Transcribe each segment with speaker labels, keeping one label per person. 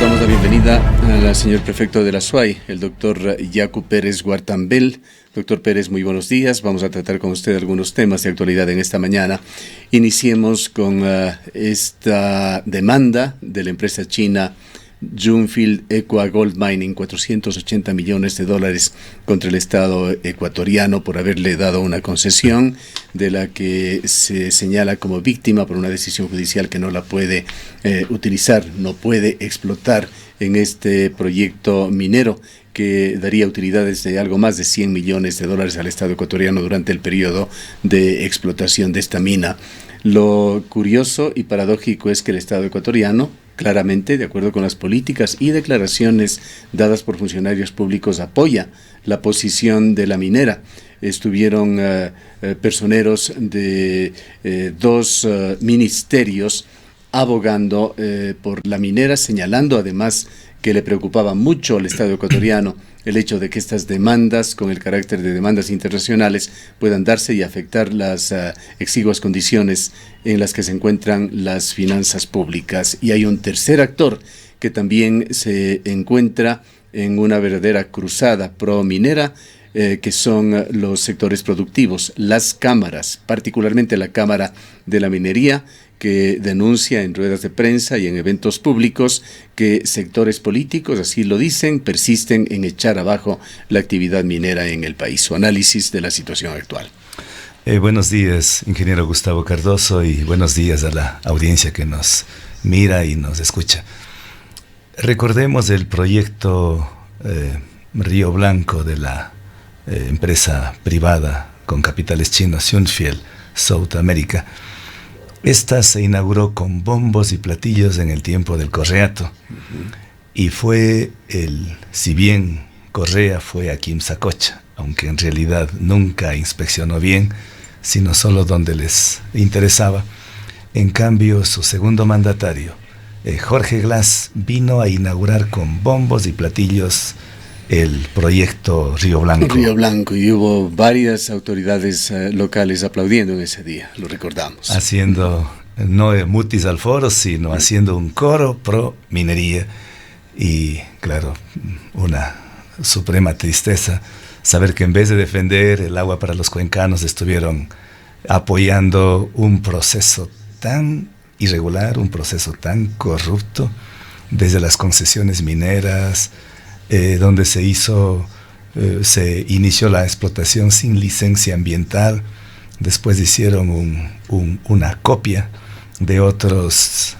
Speaker 1: Damos la bienvenida al señor prefecto de la SUAY, el doctor Yacu Pérez Guartambel. Doctor Pérez, muy buenos días. Vamos a tratar con usted algunos temas de actualidad en esta mañana. Iniciemos con esta demanda de la empresa china Jungfield Equa Gold Mining, $480 millones contra el Estado ecuatoriano por haberle dado una concesión de la que se señala como víctima por una decisión judicial que no la puede utilizar, no puede explotar en este proyecto minero que daría utilidades de algo más de $100 millones al Estado ecuatoriano durante el periodo de explotación de esta mina. Lo curioso y paradójico es que el Estado ecuatoriano, claramente, de acuerdo con las políticas y declaraciones dadas por funcionarios públicos, apoya la posición de la minera. Estuvieron personeros de dos ministerios abogando por la minera, señalando además que le preocupaba mucho al Estado ecuatoriano el hecho de que estas demandas, con el carácter de demandas internacionales, puedan darse y afectar las exiguas condiciones en las que se encuentran las finanzas públicas. Y hay un tercer actor que también se encuentra en una verdadera cruzada pro-minera, que son los sectores productivos, las cámaras, particularmente la Cámara de la Minería, que denuncia en ruedas de prensa y en eventos públicos que sectores políticos, así lo dicen, persisten en echar abajo la actividad minera en el país. Su análisis de la situación actual.
Speaker 2: Buenos días, ingeniero Gustavo Cardoso, y buenos días a la audiencia que nos mira y nos escucha. Recordemos el proyecto Río Blanco de la empresa privada con capitales chinos Jungfield South America. Esta se inauguró con bombos y platillos en el tiempo del Correato. Y fue si bien Correa fue a Quimsacocha, aunque en realidad nunca inspeccionó bien, sino solo donde les interesaba. En cambio, su segundo mandatario, Jorge Glass, vino a inaugurar con bombos y platillos el proyecto Río Blanco.
Speaker 1: Río Blanco, y hubo varias autoridades locales aplaudiendo en ese día, lo recordamos.
Speaker 2: Haciendo, no mutis al foro, sino haciendo un coro pro minería. Y claro, una suprema tristeza saber que en vez de defender el agua para los cuencanos, estuvieron apoyando un proceso tan irregular, un proceso tan corrupto, desde las concesiones mineras, donde se inició la explotación sin licencia ambiental. Después hicieron una copia de otras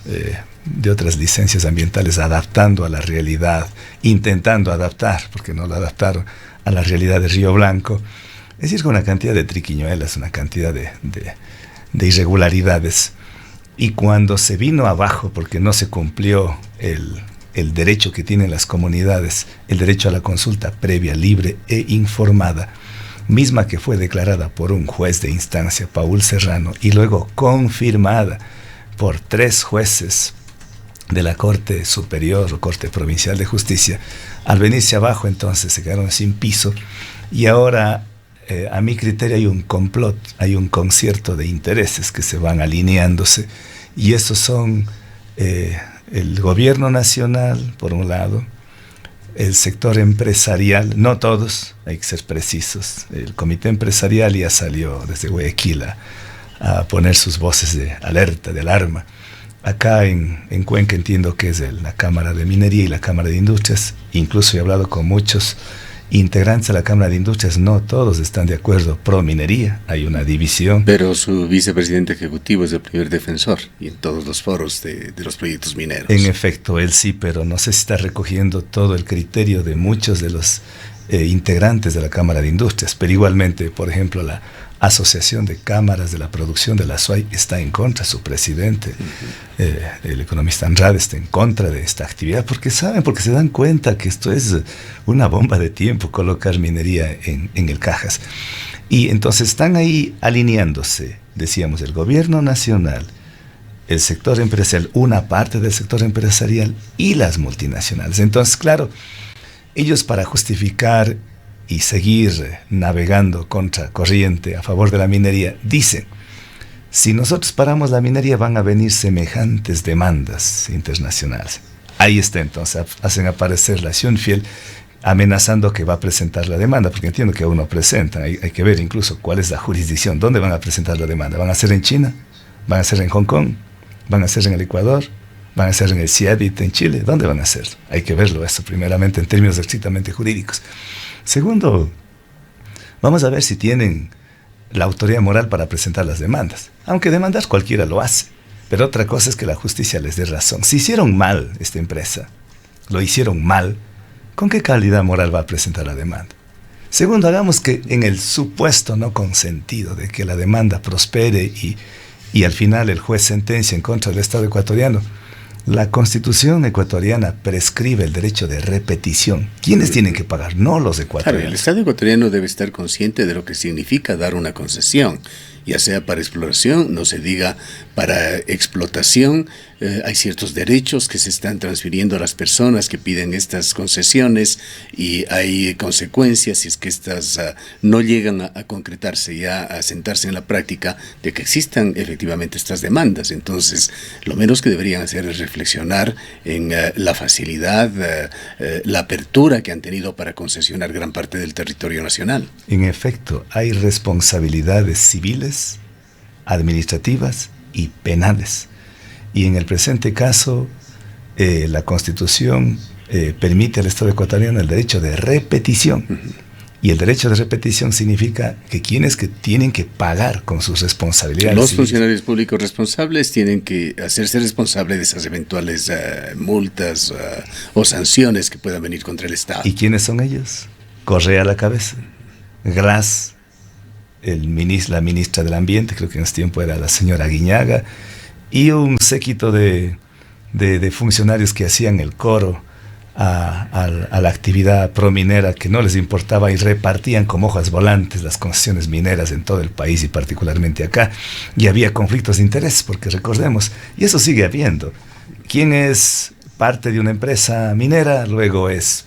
Speaker 2: licencias ambientales, adaptando a la realidad, intentando adaptar, porque no la adaptaron a la realidad de Río Blanco. Es decir, con una cantidad de triquiñuelas, una cantidad de irregularidades. Y cuando se vino abajo, porque no se cumplió el derecho que tienen las comunidades, el derecho a la consulta previa, libre e informada, misma que fue declarada por un juez de instancia, Paul Serrano, y luego confirmada por 3 jueces de la Corte Superior o Corte Provincial de Justicia. Al venirse abajo, entonces se quedaron sin piso, y ahora, a mi criterio, hay un complot, hay un concierto de intereses que se van alineándose, y esos son el gobierno nacional, por un lado, el sector empresarial, no todos, hay que ser precisos. El comité empresarial ya salió desde Guayaquil a poner sus voces de alerta, de alarma. Acá en Cuenca entiendo que es la Cámara de Minería y la Cámara de Industrias. Incluso he hablado con muchos integrantes de la Cámara de Industrias, no todos están de acuerdo pro minería, hay una división.
Speaker 1: Pero su vicepresidente ejecutivo es el primer defensor y en todos los foros de los proyectos mineros.
Speaker 2: En efecto, él sí, pero no sé si está recogiendo todo el criterio de muchos de los integrantes de la Cámara de Industrias, pero igualmente, por ejemplo, la Asociación de Cámaras de la Producción de la SUAY está en contra, su presidente, el economista Andrade, está en contra de esta actividad, porque se dan cuenta que esto es una bomba de tiempo, colocar minería en el Cajas. Y entonces están ahí alineándose, decíamos, el gobierno nacional, el sector empresarial, una parte del sector empresarial y las multinacionales. Entonces, claro, ellos, para justificar y seguir navegando contra corriente a favor de la minería, dicen: si nosotros paramos la minería van a venir semejantes demandas internacionales. Ahí está entonces, hacen aparecer la Schönfield amenazando que va a presentar la demanda, porque entiendo que aún no presentan, hay que ver incluso cuál es la jurisdicción, dónde van a presentar la demanda. ¿Van a ser en China? ¿Van a ser en Hong Kong? ¿Van a ser en el Ecuador? ¿Van a ser en el CIEDIT en Chile? ¿Dónde van a ser? Hay que verlo eso primeramente en términos estrictamente jurídicos. Segundo, vamos a ver si tienen la autoridad moral para presentar las demandas, aunque demandar cualquiera lo hace, pero otra cosa es que la justicia les dé razón. Si hicieron mal esta empresa, lo hicieron mal, ¿con qué calidad moral va a presentar la demanda? Segundo, hagamos que en el supuesto no consentido de que la demanda prospere y al final el juez sentencia en contra del Estado ecuatoriano, la Constitución ecuatoriana prescribe el derecho de repetición. ¿Quiénes tienen que pagar? No los ecuatorianos.
Speaker 1: Claro, el Estado ecuatoriano debe estar consciente de lo que significa dar una concesión, ya sea para exploración, no se diga para explotación. Hay ciertos derechos que se están transfiriendo a las personas que piden estas concesiones y hay consecuencias si es que estas no llegan a concretarse ya, a sentarse en la práctica de que existan efectivamente estas demandas. Entonces, lo menos que deberían hacer es reflexionar en la facilidad, la apertura que han tenido para concesionar gran parte del territorio nacional.
Speaker 2: En efecto, hay responsabilidades civiles, administrativas y penales. Y en el presente caso, la Constitución permite al Estado ecuatoriano el derecho de repetición. Y el derecho de repetición significa que quienes que tienen que pagar con sus responsabilidades.
Speaker 1: Los funcionarios públicos responsables tienen que hacerse responsables de esas eventuales multas o sanciones que puedan venir contra el Estado.
Speaker 2: ¿Y quiénes son ellos? Correa a la cabeza, Glass, la ministra del Ambiente, creo que en ese tiempo era la señora Aguiñaga, y un séquito de funcionarios que hacían el coro a la actividad prominera, que no les importaba y repartían como hojas volantes las concesiones mineras en todo el país y particularmente acá. Y había conflictos de interés, porque recordemos, y eso sigue habiendo, quien es parte de una empresa minera, luego es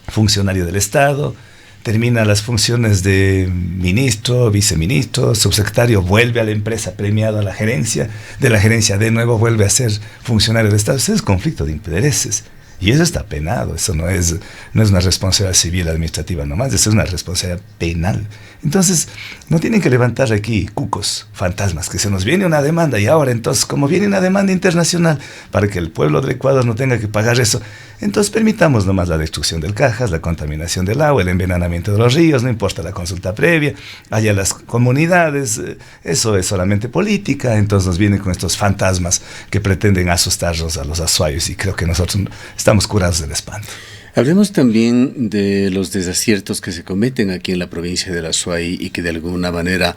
Speaker 2: funcionario del Estado, termina las funciones de ministro, viceministro, subsecretario, vuelve a la empresa premiado a la gerencia, de la gerencia de nuevo vuelve a ser funcionario del Estado. Eso es conflicto de intereses. Y eso está penado, eso no es una responsabilidad civil administrativa nomás, eso es una responsabilidad penal. Entonces, no tienen que levantar aquí cucos, fantasmas, que se nos viene una demanda y ahora entonces, como viene una demanda internacional para que el pueblo del Ecuador no tenga que pagar eso, entonces permitamos nomás la destrucción del Cajas, la contaminación del agua, el envenenamiento de los ríos, no importa la consulta previa, allá las comunidades, eso es solamente política. Entonces nos vienen con estos fantasmas que pretenden asustarnos a los azuayos y creo que nosotros estamos curados del espanto.
Speaker 1: Hablemos también de los desaciertos que se cometen aquí en la provincia del Azuay y que de alguna manera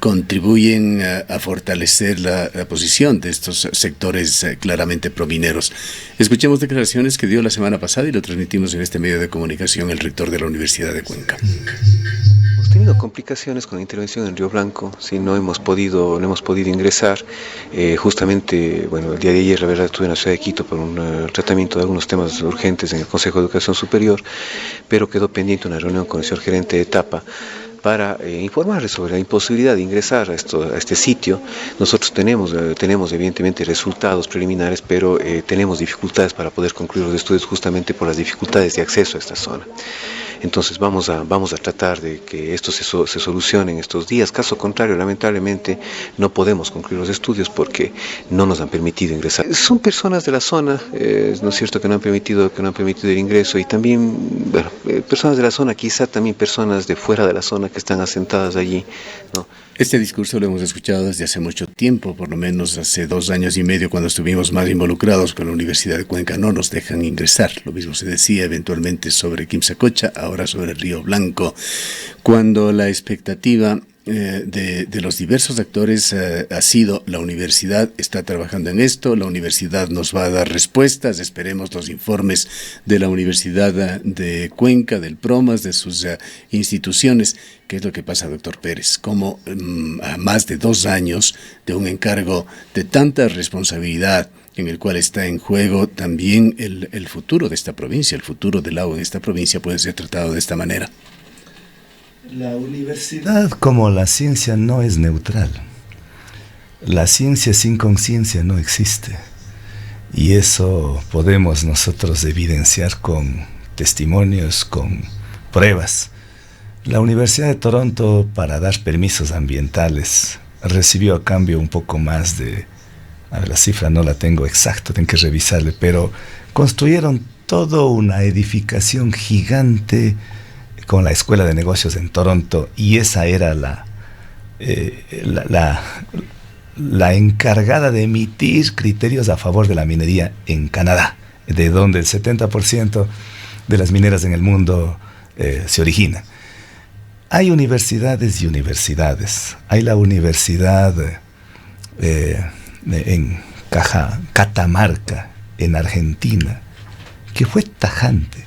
Speaker 1: contribuyen a fortalecer la posición de estos sectores claramente promineros. Escuchemos declaraciones que dio la semana pasada y lo transmitimos en este medio de comunicación el rector de la Universidad de Cuenca.
Speaker 3: Hemos tenido complicaciones con la intervención en Río Blanco, si no hemos podido ingresar. Justamente, el día de ayer, la verdad, estuve en la ciudad de Quito por un tratamiento de algunos temas urgentes en el Consejo de Educación Superior, pero quedó pendiente una reunión con el señor gerente de etapa para informarles sobre la imposibilidad de ingresar a este sitio. Nosotros tenemos evidentemente resultados preliminares, pero tenemos dificultades para poder concluir los estudios justamente por las dificultades de acceso a esta zona. Entonces vamos a tratar de que esto se solucione en estos días. Caso contrario, lamentablemente no podemos concluir los estudios porque no nos han permitido ingresar. Son personas de la zona, no es cierto que no han permitido el ingreso, y también personas de la zona, quizá también personas de fuera de la zona que están asentadas allí, ¿no?
Speaker 1: Este discurso lo hemos escuchado desde hace mucho tiempo, por lo menos hace 2 años y medio, cuando estuvimos más involucrados con la Universidad de Cuenca. No nos dejan ingresar. Lo mismo se decía eventualmente sobre Quimsacocha, ahora sobre Río Blanco, cuando la expectativa de los diversos actores ha sido: la universidad está trabajando en esto, la universidad nos va a dar respuestas, esperemos los informes de la Universidad de Cuenca, del PROMAS, de sus instituciones. ¿Qué es lo que pasa, doctor Pérez? Como a más de 2 años de un encargo de tanta responsabilidad, en el cual está en juego también el futuro de esta provincia, el futuro del agua en esta provincia, puede ser tratado de esta manera?
Speaker 2: La universidad, como la ciencia, no es neutral. La ciencia sin conciencia no existe. Y eso podemos nosotros evidenciar con testimonios, con pruebas. La Universidad de Toronto, para dar permisos ambientales, recibió a cambio un poco más de, a ver, la cifra no la tengo exacta, tengo que revisarle, pero construyeron toda una edificación gigante con la Escuela de Negocios en Toronto, y esa era la encargada de emitir criterios a favor de la minería en Canadá, de donde el 70% de las mineras en el mundo se originan. Hay universidades y universidades. Hay la universidad en Catamarca, en Argentina, que fue tajante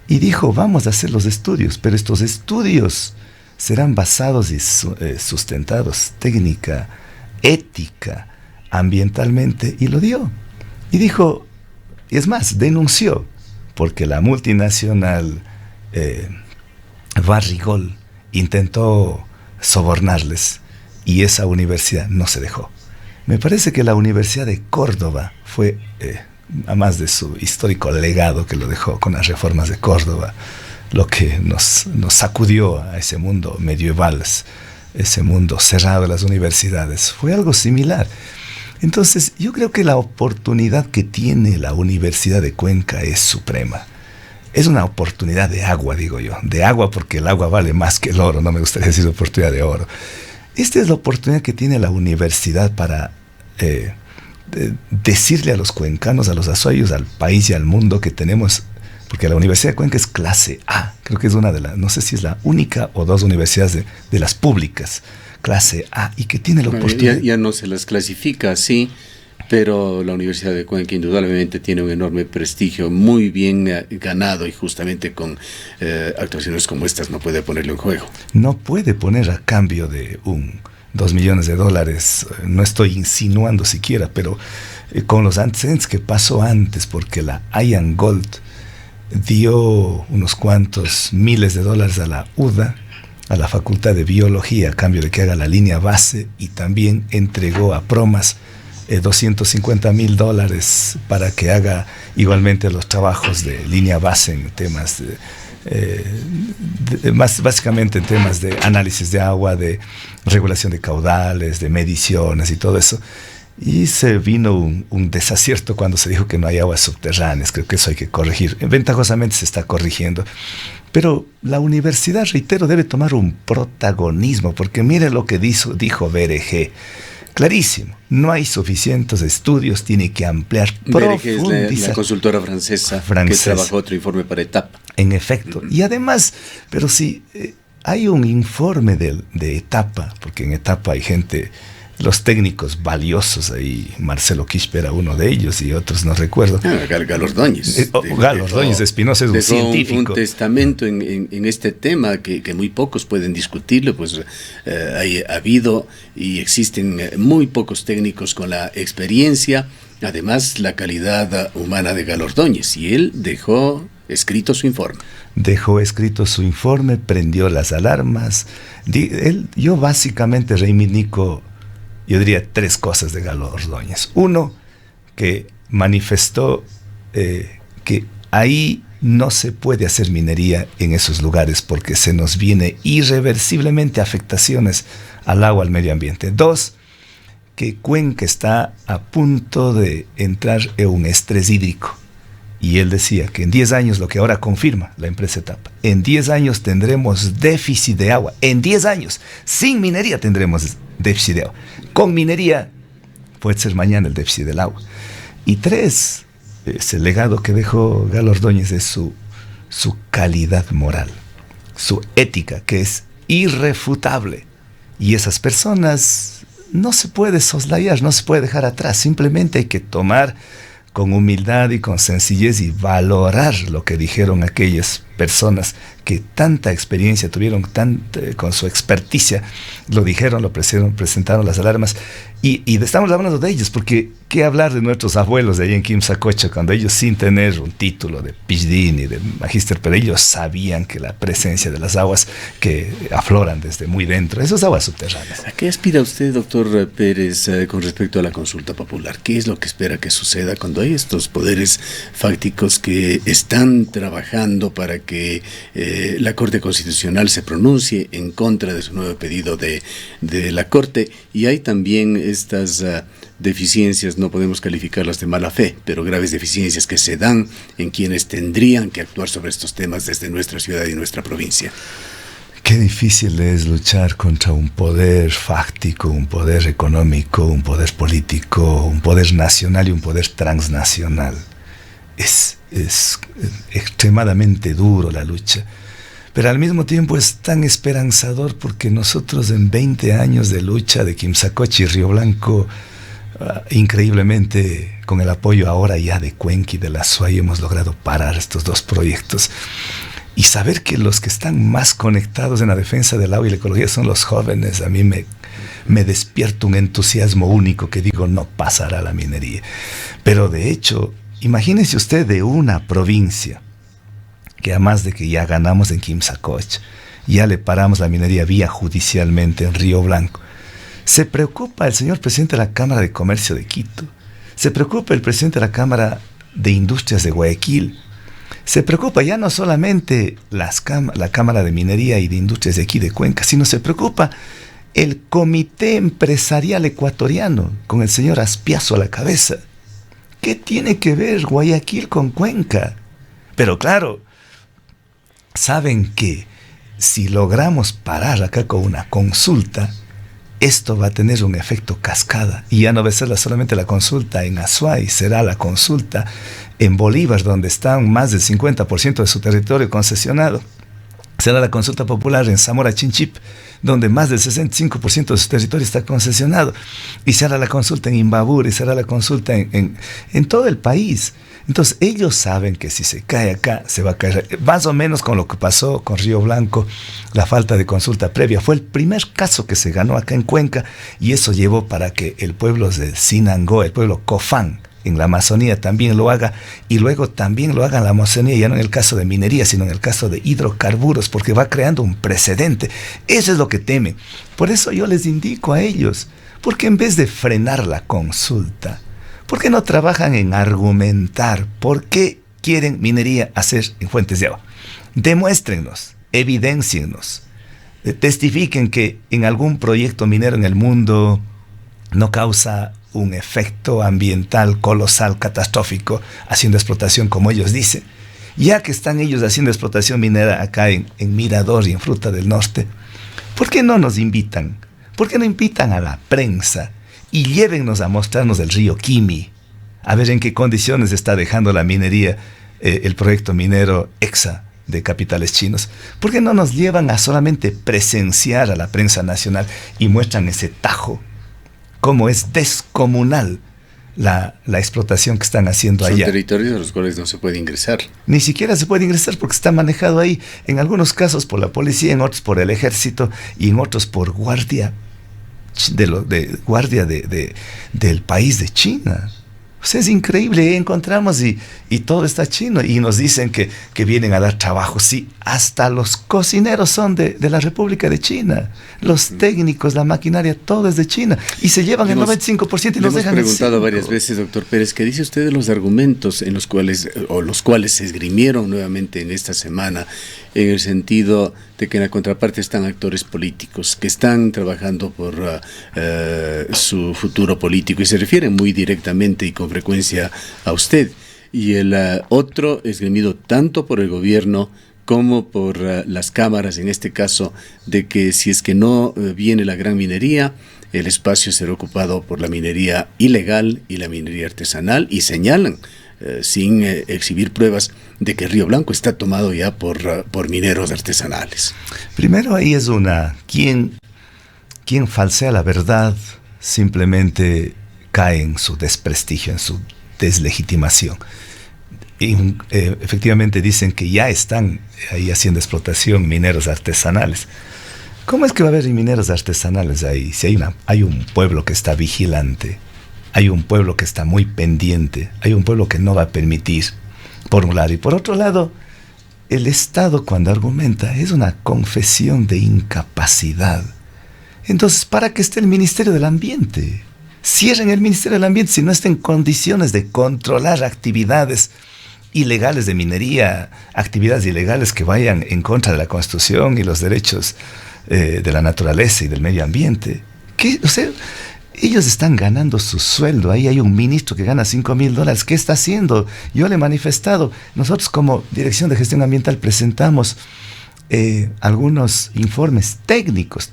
Speaker 2: y dijo: vamos a hacer los estudios, pero estos estudios serán basados y sustentados técnica, ética, ambientalmente, y lo dio. Y dijo, y es más, denunció, porque la multinacional Barrigold intentó sobornarles, y esa universidad no se dejó. Me parece que la Universidad de Córdoba fue, a más de su histórico legado que lo dejó con las reformas de Córdoba, lo que nos sacudió a ese mundo medieval, ese mundo cerrado de las universidades, fue algo similar. Entonces, yo creo que la oportunidad que tiene la Universidad de Cuenca es suprema. Es una oportunidad de agua, digo yo, de agua, porque el agua vale más que el oro, no me gustaría decir oportunidad de oro. Esta es la oportunidad que tiene la universidad para decirle a los cuencanos, a los azuayos, al país y al mundo que tenemos, porque la Universidad de Cuenca es clase A, creo que es una de las, no sé si es la única o dos universidades de las públicas, clase A, y que tiene la oportunidad.
Speaker 1: Ya no se las clasifica así, pero la Universidad de Cuenca indudablemente tiene un enorme prestigio, muy bien ganado, y justamente con actuaciones como estas no puede ponerlo en juego.
Speaker 2: No puede poner a cambio de $2 millones, no estoy insinuando siquiera, pero con los antecedentes que pasó antes, porque la IAMGOLD dio unos cuantos miles de dólares a la UDA, a la Facultad de Biología, a cambio de que haga la línea base, y también entregó a Promas $250,000 para que haga igualmente los trabajos de línea base en temas básicamente en temas de análisis de agua, de regulación de caudales, de mediciones y todo eso. Y se vino un desacierto cuando se dijo que no hay aguas subterráneas. Creo que eso hay que corregir. Ventajosamente se está corrigiendo. Pero la universidad, reitero, debe tomar un protagonismo, porque mire lo que dijo BRG. Clarísimo, no hay suficientes estudios, tiene que ampliar,
Speaker 1: profundizar. Es la consultora francesa que trabajó otro informe para Etapa.
Speaker 2: En efecto, y además, pero sí, hay un informe de Etapa, porque en Etapa hay gente, los técnicos valiosos ahí, Marcelo Quispe era uno de ellos y otros no recuerdo.
Speaker 1: Galo Ordóñez.
Speaker 2: Galo Ordóñez Espinosa es un científico.
Speaker 1: Un testamento en este tema que muy pocos pueden discutirlo, pues ha habido y existen muy pocos técnicos con la experiencia, además la calidad humana de Galo Ordóñez, y él dejó escrito su informe. Prendió las alarmas. Yo básicamente reivindico, yo diría, 3 cosas de Galo Ordóñez. Uno, que manifestó que ahí no se puede hacer minería en esos lugares porque se nos viene irreversiblemente afectaciones al agua, al medio ambiente. 2, que Cuenca está a punto de entrar en un estrés hídrico. Y él decía que en 10 años, lo que ahora confirma la empresa Etapa, en 10 años tendremos déficit de agua. En 10 años, sin minería tendremos déficit de agua. Con minería puede ser mañana el déficit del agua. Y 3, ese legado que dejó Galo Ordóñez es su calidad moral, su ética, que es irrefutable. Y esas personas no se puede soslayar, no se puede dejar atrás. Simplemente hay que tomar con humildad y con sencillez y valorar lo que dijeron aquellas
Speaker 2: personas que tanta experiencia tuvieron, con su experticia, lo dijeron, lo presentaron las alarmas, y estamos hablando de ellos, porque qué hablar de nuestros abuelos de allá en Quimsacocha, cuando ellos, sin tener un título de PhD ni de magíster, pero ellos sabían que la presencia de las aguas que afloran desde muy dentro, esas aguas subterráneas.
Speaker 1: ¿A qué aspira usted, doctor Pérez, con respecto a la consulta popular? ¿Qué es lo que espera que suceda cuando hay estos poderes fácticos que están trabajando para que la Corte Constitucional se pronuncie en contra de su nuevo pedido de la Corte? Y hay también estas deficiencias, no podemos calificarlas de mala fe, pero graves deficiencias que se dan en quienes tendrían que actuar sobre estos temas desde nuestra ciudad y nuestra provincia.
Speaker 2: Qué difícil es luchar contra un poder fáctico, un poder económico, un poder político, un poder nacional y un poder transnacional. Es extremadamente duro la lucha, pero al mismo tiempo es tan esperanzador, porque nosotros en 20 años de lucha de Quimsacocha y Río Blanco, increíblemente con el apoyo ahora ya de Cuenca y de la SUAY, hemos logrado parar estos dos proyectos. Y saber que los que están más conectados en la defensa del agua y la ecología son los jóvenes, a mí me despierta un entusiasmo único, que digo, no pasará la minería. Pero de hecho, imagínese usted de una provincia que, además de que ya ganamos en Quimsacocha, ya le paramos la minería vía judicialmente en Río Blanco, se preocupa el señor presidente de la Cámara de Comercio de Quito, se preocupa el presidente de la Cámara de Industrias de Guayaquil, se preocupa ya no solamente la Cámara de Minería y de Industrias de aquí de Cuenca, sino se preocupa el Comité Empresarial Ecuatoriano con el señor Aspiazo a la cabeza. ¿Qué tiene que ver Guayaquil con Cuenca? Pero claro, saben que si logramos parar acá con una consulta, esto va a tener un efecto cascada, y ya no va a ser solamente la consulta en Azuay, será la consulta en Bolívar, donde están más del 50% de su territorio concesionado. Será la consulta popular en Zamora Chinchip, donde más del 65% de su territorio está concesionado. Y será la consulta en Imbabura, y será la consulta en todo el país. Entonces ellos saben que si se cae acá, se va a caer. Más o menos con lo que pasó con Río Blanco, la falta de consulta previa. Fue el primer caso que se ganó acá en Cuenca, y eso llevó para que el pueblo de Sinangó, el pueblo Cofán, en la Amazonía también lo haga, y luego también lo haga en la Amazonía, ya no en el caso de minería, sino en el caso de hidrocarburos, porque va creando un precedente. Eso es lo que temen. Por eso yo les indico a ellos, porque en vez de frenar la consulta, ¿por qué no trabajan en argumentar por qué quieren minería hacer en fuentes de agua? Demuéstrennos, evidenciennos, testifiquen que en algún proyecto minero en el mundo no causa un efecto ambiental colosal, catastrófico, haciendo explotación como ellos dicen. Ya que están ellos haciendo explotación minera acá en Mirador y en Fruta del Norte, ¿por qué no nos invitan? ¿Por qué no invitan a la prensa y llévennos a mostrarnos el río Quimi, a ver en qué condiciones está dejando la minería, el proyecto minero EXA de capitales chinos? ¿Por qué no nos llevan a solamente presenciar a la prensa nacional y muestran ese tajo, cómo es descomunal la explotación que están haciendo allá?
Speaker 1: Son territorios a los cuales no se puede ingresar.
Speaker 2: Ni siquiera se puede ingresar, porque está manejado ahí, en algunos casos por la policía, en otros por el ejército y en otros por guardia del país de China. O sea, es increíble, encontramos y todo está chino, y nos dicen que vienen a dar trabajo. Sí, hasta los cocineros son de la República de China, los técnicos, la maquinaria, todo es de China, y se llevan el 95% y nos dejan el 5%.
Speaker 1: Hemos preguntado varias veces, doctor Pérez, ¿qué dice usted de los argumentos en los cuales se esgrimieron nuevamente en esta semana, en el sentido de que en la contraparte están actores políticos que están trabajando por su futuro político, y se refieren muy directamente y con frecuencia a usted, y el otro esgrimido tanto por el gobierno como por las cámaras, en este caso, de que si es que no viene la gran minería, el espacio será ocupado por la minería ilegal y la minería artesanal, y señalan sin exhibir pruebas de que Río Blanco está tomado ya por mineros artesanales.
Speaker 2: Primero, ahí es quien falsea la verdad simplemente cae en su desprestigio, en su deslegitimación. efectivamente dicen que ya están ahí haciendo explotación mineros artesanales. ¿Cómo es que va a haber mineros artesanales ahí? Si hay un pueblo que está vigilante, hay un pueblo que está muy pendiente, hay un pueblo que no va a permitir, por un lado. Y por otro lado, el Estado, cuando argumenta, es una confesión de incapacidad. Entonces, ¿para qué está el Ministerio del Ambiente? Cierren el Ministerio del Ambiente si no está en condiciones de controlar actividades ilegales de minería, actividades ilegales que vayan en contra de la Constitución y los derechos de la naturaleza y del medio ambiente. O sea, ellos están ganando su sueldo. Ahí hay un ministro que gana $5,000. ¿Qué está haciendo? Yo le he manifestado. Nosotros como Dirección de Gestión Ambiental presentamos algunos informes técnicos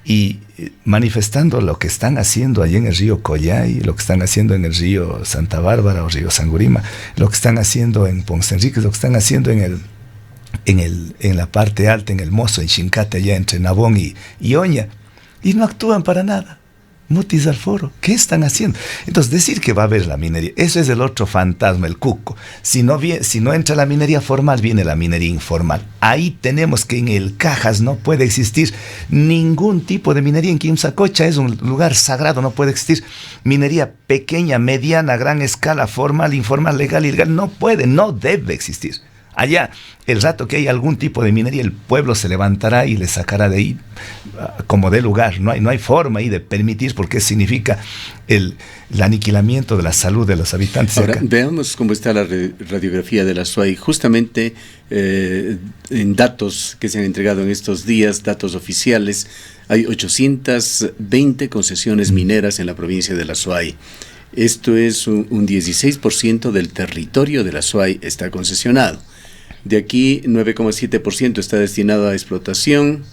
Speaker 2: y manifestando lo que están haciendo allí en el río Collay, lo que están haciendo en el río Santa Bárbara o río Sangurima, lo que están haciendo en Ponce Enríquez, lo que están haciendo en la parte alta, en el Mozo, en Chincate, allá entre Nabón y Oña, y no actúan para nada. Mutis al foro, ¿qué están haciendo? Entonces, decir que va a haber la minería, eso es el otro fantasma, el cuco. Si no entra la minería formal, viene la minería informal. Ahí tenemos que en el Cajas no puede existir ningún tipo de minería. En Quimsacocha es un lugar sagrado, no puede existir minería pequeña, mediana, gran escala, formal, informal, legal, ilegal. No puede, no debe existir. Allá, el rato que hay algún tipo de minería, el pueblo se levantará y le sacará de ahí como de lugar. No hay forma ahí de permitir, porque significa el aniquilamiento de la salud de los habitantes.
Speaker 1: Ahora, veamos cómo está la radiografía de la SUAY. Justamente en datos que se han entregado en estos días, datos oficiales, hay 820 concesiones mineras en la provincia de la SUAY. Esto es un 16% del territorio de la SUAY está concesionado. De aquí, 9,7% está destinado a explotación,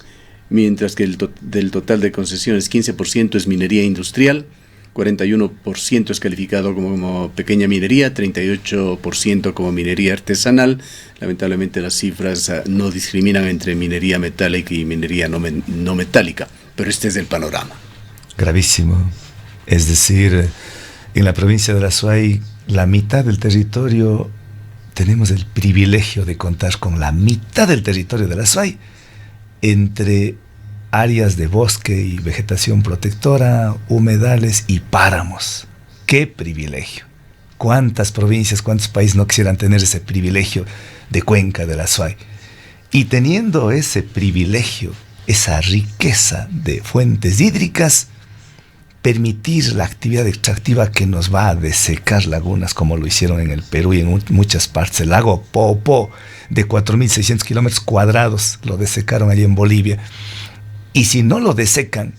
Speaker 1: mientras que del total de concesiones, 15% es minería industrial, 41% es calificado como pequeña minería, 38% como minería artesanal. Lamentablemente las cifras no discriminan entre minería metálica y minería no metálica, pero este es el panorama.
Speaker 2: Gravísimo. Es decir, en la provincia de la SUAY, la mitad del territorio, tenemos el privilegio de contar con la mitad del territorio de la SUAY entre áreas de bosque y vegetación protectora, humedales y páramos. ¡Qué privilegio! ¿Cuántas provincias, cuántos países no quisieran tener ese privilegio de cuenca de la SUAY? Y teniendo ese privilegio, esa riqueza de fuentes hídricas, permitir la actividad extractiva que nos va a desecar lagunas, como lo hicieron en el Perú y en muchas partes. El lago Poopó, de 4.600 kilómetros cuadrados, lo desecaron allí en Bolivia. Y si no lo desecan,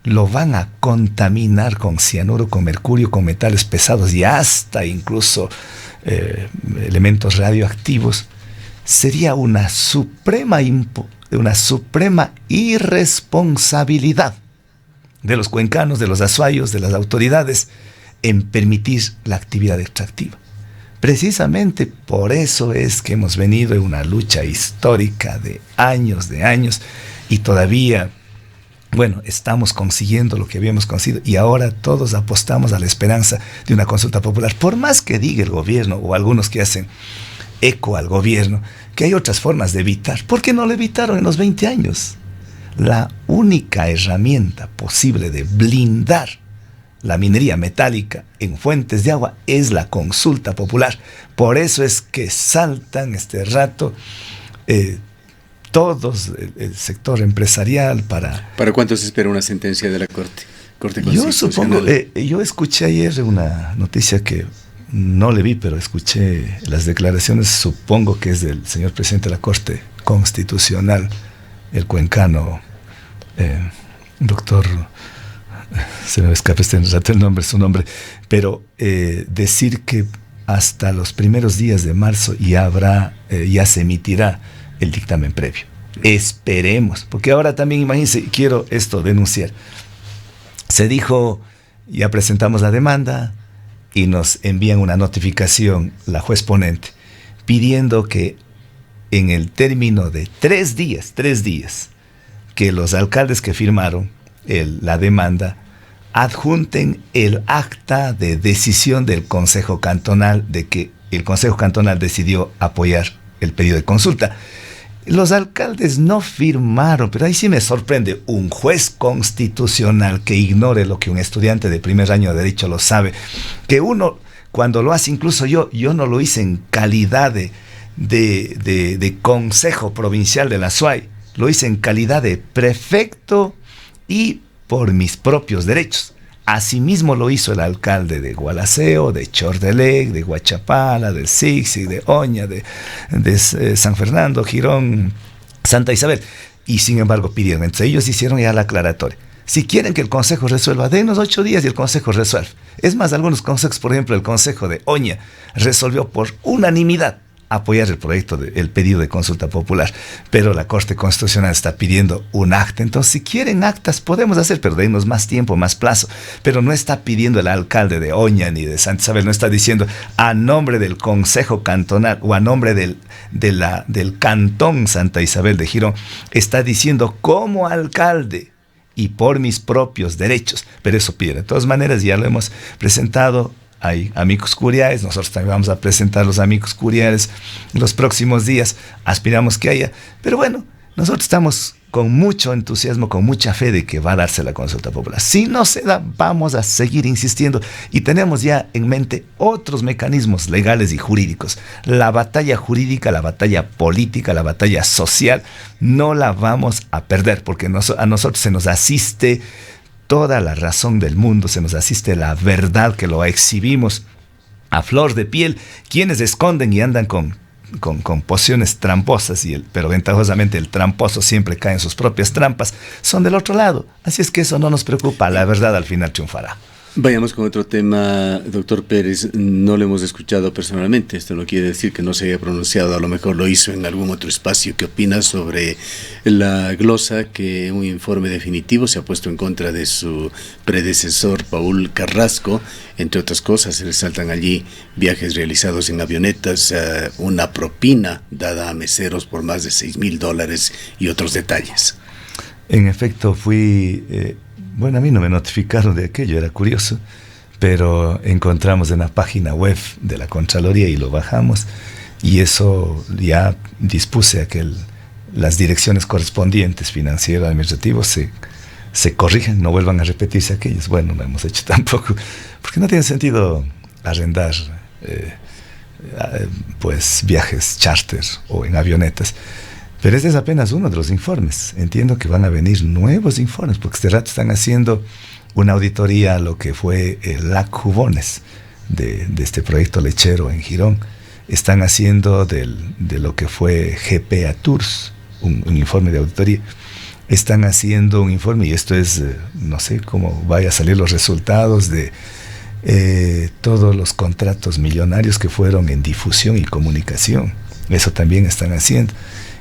Speaker 2: lo van a contaminar con cianuro, con mercurio, con metales pesados y hasta incluso elementos radioactivos. Sería una suprema irresponsabilidad de los cuencanos, de los azuayos, de las autoridades, en permitir la actividad extractiva. Precisamente por eso es que hemos venido en una lucha histórica de años, y todavía, estamos consiguiendo lo que habíamos conseguido, y ahora todos apostamos a la esperanza de una consulta popular. Por más que diga el gobierno, o algunos que hacen eco al gobierno, que hay otras formas de evitar. ¿Por qué no lo evitaron en los 20 años? La única herramienta posible de blindar la minería metálica en fuentes de agua es la consulta popular. Por eso es que saltan este rato todos, el sector empresarial para...
Speaker 1: ¿Para cuánto se espera una sentencia de la Corte Constitucional?
Speaker 2: Yo supongo, yo escuché ayer una noticia que no le vi, pero escuché las declaraciones, supongo que es del señor presidente de la Corte Constitucional, el cuencano, doctor, se me escapa su nombre, pero decir que hasta los primeros días de marzo ya se emitirá el dictamen previo. Esperemos, porque ahora también, imagínense, quiero esto denunciar. Se dijo, ya presentamos la demanda y nos envían una notificación, la juez ponente, pidiendo que en el término de 3 días, que los alcaldes que firmaron la demanda adjunten el acta de decisión del Consejo Cantonal de que el Consejo Cantonal decidió apoyar el pedido de consulta. Los alcaldes no firmaron, pero ahí sí me sorprende, un juez constitucional que ignore lo que un estudiante de primer año de derecho lo sabe, que uno cuando lo hace, incluso yo no lo hice en calidad de Consejo Provincial de la SUAY, lo hice en calidad de prefecto y por mis propios derechos. Asimismo lo hizo el alcalde de Gualaceo, de Chordelec, de Huachapala, del Sixi, de Oña, de San Fernando, Girón, Santa Isabel. Y sin embargo pidieron, entre ellos hicieron ya la aclaratoria. Si quieren que el consejo resuelva, denos 8 días y el consejo resuelve. Es más, algunos consejos, por ejemplo, el consejo de Oña resolvió por unanimidad apoyar el proyecto, el pedido de consulta popular, pero la Corte Constitucional está pidiendo un acta. Entonces, si quieren actas, podemos hacer, pero denos más tiempo, más plazo. Pero no está pidiendo el alcalde de Oña ni de Santa Isabel, no está diciendo a nombre del Consejo Cantonal o a nombre del Cantón Santa Isabel de Girón, está diciendo como alcalde y por mis propios derechos, pero eso pide. De todas maneras, ya lo hemos presentado. Hay amicus curiae, nosotros también vamos a presentar los amicus curiae en los próximos días, aspiramos que haya, pero bueno, nosotros estamos con mucho entusiasmo, con mucha fe de que va a darse la consulta popular. Si no se da, vamos a seguir insistiendo y tenemos ya en mente otros mecanismos legales y jurídicos. La batalla jurídica, la batalla política, la batalla social, no la vamos a perder porque a nosotros se nos asiste toda la razón del mundo, se nos asiste la verdad que lo exhibimos a flor de piel. Quienes esconden y andan con pociones tramposas, pero ventajosamente el tramposo siempre cae en sus propias trampas, son del otro lado. Así es que eso no nos preocupa, la verdad al final triunfará.
Speaker 1: Vayamos con otro tema, doctor Pérez. No lo hemos escuchado personalmente. Esto no quiere decir que no se haya pronunciado. A lo mejor lo hizo en algún otro espacio. ¿Qué opina sobre la glosa que un informe definitivo se ha puesto en contra de su predecesor, Paul Carrasco? Entre otras cosas, se resaltan allí viajes realizados en avionetas, una propina dada a meseros por más de $6,000 y otros detalles.
Speaker 2: En efecto, a mí no me notificaron de aquello, era curioso, pero encontramos en la página web de la Contraloría y lo bajamos, y eso ya dispuse a que las direcciones correspondientes, financiero, administrativo, se corrijan, no vuelvan a repetirse aquellos. Bueno, no hemos hecho tampoco, porque no tiene sentido arrendar viajes charter o en avionetas. Pero este es apenas uno de los informes. Entiendo que van a venir nuevos informes, porque este rato están haciendo una auditoría a lo que fue el LAC Jubones de este proyecto lechero en Girón. Están haciendo de lo que fue GPA Tours, un informe de auditoría. Están haciendo un informe, y esto es, no sé cómo vaya a salir los resultados de todos los contratos millonarios que fueron en difusión y comunicación. Eso también están haciendo.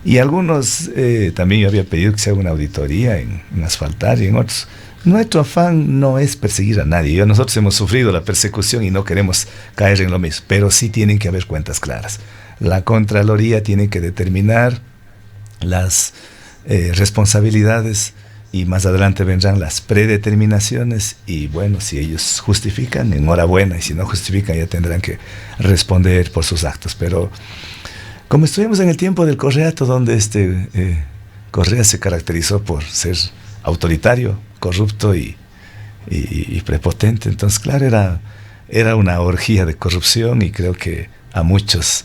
Speaker 2: Y algunos, también yo había pedido que se haga una auditoría en asfaltar y en otros. Nuestro afán no es perseguir a nadie. Nosotros hemos sufrido la persecución y no queremos caer en lo mismo, pero sí tienen que haber cuentas claras. La Contraloría tiene que determinar las responsabilidades y más adelante vendrán las predeterminaciones y bueno, si ellos justifican, enhorabuena, y si no justifican ya tendrán que responder por sus actos. Pero como estuvimos en el tiempo del Correato, donde Correa se caracterizó por ser autoritario, corrupto y prepotente, entonces claro, era una orgía de corrupción y creo que a muchos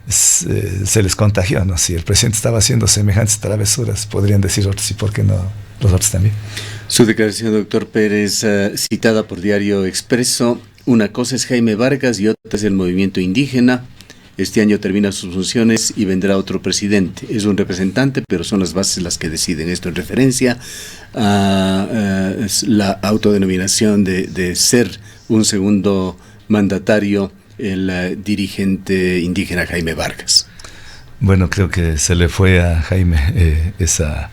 Speaker 2: se les contagió, ¿no? Si el presidente estaba haciendo semejantes travesuras, podrían decir otros, y por qué no los otros también.
Speaker 1: Su declaración, doctor Pérez, citada por Diario Expreso: una cosa es Jaime Vargas y otra es el movimiento indígena. Este año termina sus funciones y vendrá otro presidente. Es un representante, pero son las bases las que deciden. Esto en referencia a la autodenominación de ser un segundo mandatario, el dirigente indígena Jaime Vargas.
Speaker 2: Bueno, creo que se le fue a Jaime esa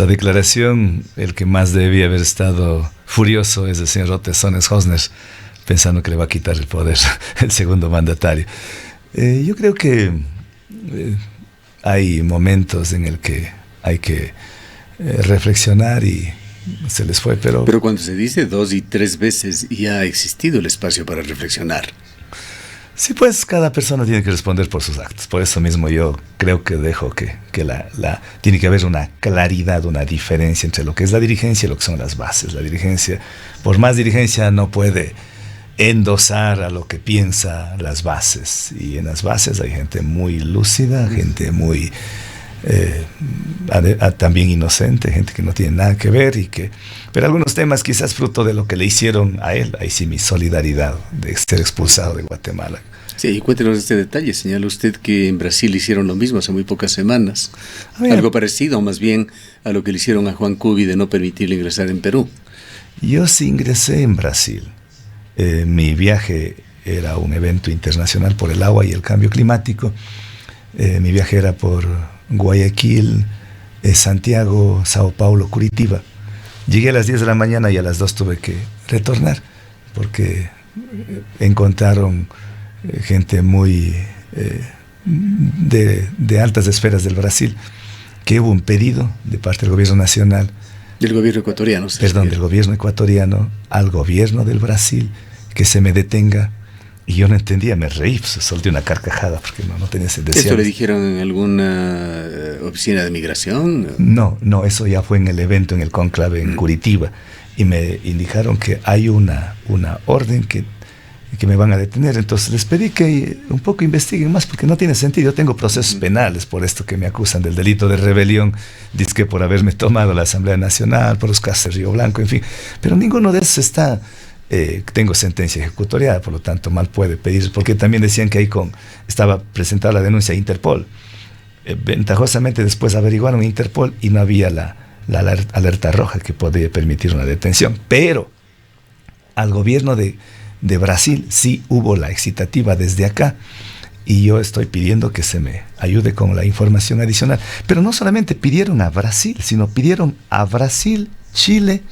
Speaker 2: declaración. El que más debía haber estado furioso es el señor Rotesones Hosner, pensando que le va a quitar el poder el segundo mandatario. Yo creo que hay momentos en el que hay que reflexionar y se les fue, pero
Speaker 1: cuando se dice 2 y 3 veces ya ha existido el espacio para reflexionar.
Speaker 2: Sí, pues cada persona tiene que responder por sus actos. Por eso mismo yo creo que dejo que tiene que haber una claridad, una diferencia entre lo que es la dirigencia y lo que son las bases. La dirigencia, por más dirigencia, no puede endosar a lo que piensa las bases. Y en las bases hay gente muy lúcida, gente muy también inocente, gente que no tiene nada que ver pero algunos temas quizás fruto de lo que le hicieron a él. Ahí sí mi solidaridad de ser expulsado de Guatemala.
Speaker 1: Sí, y cuéntenos este detalle. Señala usted que en Brasil hicieron lo mismo hace muy pocas semanas. Algo parecido, más bien, a lo que le hicieron a Juan Cubi de no permitirle ingresar en Perú.
Speaker 2: Yo sí ingresé en Brasil. Mi viaje era un evento internacional por el agua y el cambio climático. Mi viaje era por Guayaquil, Santiago, Sao Paulo, Curitiba. Llegué a las 10 de la mañana y a las 2 tuve que retornar porque encontraron gente muy de altas esferas del Brasil, que hubo un pedido de parte del gobierno nacional,
Speaker 1: del gobierno ecuatoriano,
Speaker 2: del gobierno ecuatoriano al gobierno del Brasil, que se me detenga. Y yo no entendía, me reí, pues, solté una carcajada porque no tenía sentido.
Speaker 1: ¿Esto le dijeron en alguna oficina de migración?
Speaker 2: No, eso ya fue en el evento, en el cónclave en Curitiba. Y me indicaron que hay una orden que me van a detener. Entonces les pedí que un poco investiguen más porque no tiene sentido. Yo tengo procesos penales por esto que me acusan del delito de rebelión, dizque por haberme tomado la Asamblea Nacional, por los casos de Río Blanco, en fin. Pero ninguno de esos está... tengo sentencia ejecutoriada, por lo tanto mal puede pedir, porque también decían que ahí estaba presentada la denuncia a Interpol. Ventajosamente después averiguaron Interpol y no había la alerta roja que podría permitir una detención, pero al gobierno de Brasil sí hubo la excitativa desde acá, y yo estoy pidiendo que se me ayude con la información adicional. Pero no solamente pidieron a Brasil, sino pidieron a Brasil, Chile,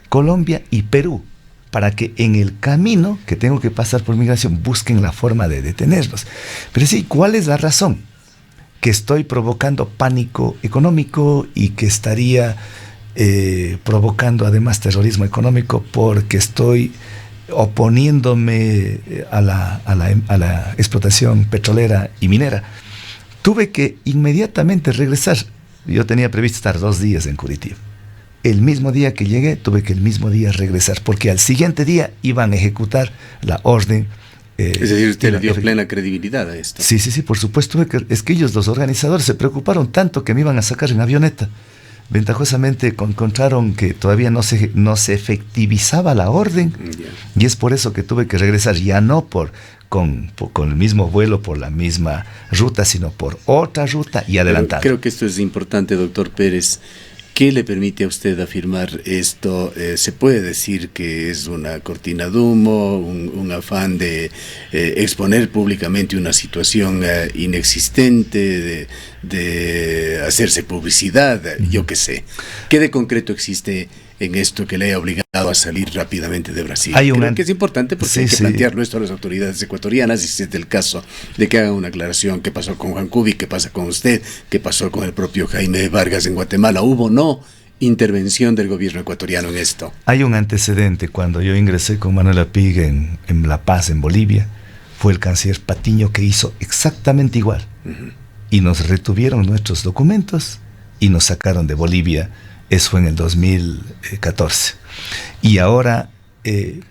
Speaker 2: Colombia y Perú, para que en el camino que tengo que pasar por migración busquen la forma de detenerlos. Pero sí, ¿cuál es la razón? Que estoy provocando pánico económico y que estaría provocando además terrorismo económico porque estoy oponiéndome a la explotación petrolera y minera. Tuve que inmediatamente regresar. Yo tenía previsto estar 2 días en Curitiba. El mismo día que llegué, tuve que el mismo día regresar, porque al siguiente día iban a ejecutar la orden.
Speaker 1: Es decir, usted le dio plena credibilidad a esto.
Speaker 2: Sí, por supuesto. Es que ellos, los organizadores, se preocuparon tanto que me iban a sacar en avioneta. Ventajosamente encontraron que todavía no se efectivizaba la orden, y es por eso que tuve que regresar, ya no con el mismo vuelo, por la misma ruta, sino por otra ruta y adelantar.
Speaker 1: Creo que esto es importante, doctor Pérez. ¿Qué le permite a usted afirmar esto? ¿Se puede decir que es una cortina de humo, un afán de exponer públicamente una situación inexistente, de hacerse publicidad? Yo qué sé. ¿Qué de concreto existe en esto que le haya obligado a salir rápidamente de Brasil? Creo que es importante porque hay que plantearlo esto a las autoridades ecuatorianas, y si es el caso de que hagan una aclaración. ¿Qué pasó con Juan Cubi? ¿Qué pasa con usted? ¿Qué pasó con el propio Jaime Vargas en Guatemala? ¿Hubo no intervención del gobierno ecuatoriano en esto?
Speaker 2: Hay un antecedente. Cuando yo ingresé con Manuel Apig en La Paz, en Bolivia, fue el canciller Patiño que hizo exactamente igual. Y nos retuvieron nuestros documentos y nos sacaron de Bolivia. Eso fue en el 2014. Y ahora,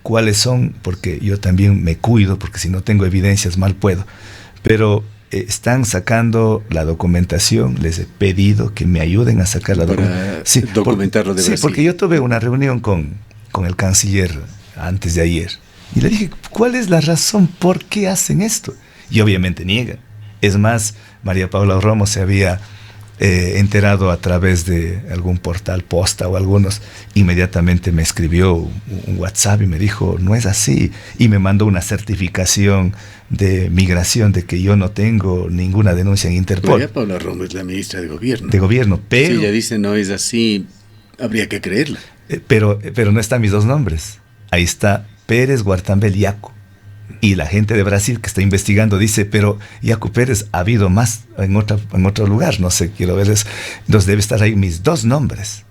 Speaker 2: ¿cuáles son? Porque yo también me cuido, porque si no tengo evidencias mal puedo. Pero están sacando la documentación. Les he pedido que me ayuden a sacar la documentación.
Speaker 1: Documentarlo de Brasil.
Speaker 2: Sí, porque yo tuve una reunión con el canciller antes de ayer. Y le dije, ¿cuál es la razón? ¿Por qué hacen esto? Y obviamente niega. Es más, María Paula Romo se había enterado a través de algún portal Posta o algunos, inmediatamente me escribió un WhatsApp y me dijo, no es así, y me mandó una certificación de migración de que yo no tengo ninguna denuncia en Interpol.
Speaker 1: María Paula Romo es la ministra de Gobierno.
Speaker 2: De Gobierno, pero...
Speaker 1: Si ella dice no es así, habría que creerla.
Speaker 2: Pero no están mis 2 nombres. Ahí está Pérez Guartambel Yacu. Y la gente de Brasil que está investigando dice, pero Yacu Pérez ha habido más en otro lugar, no sé, quiero ver eso. Entonces debe estar ahí mis 2 nombres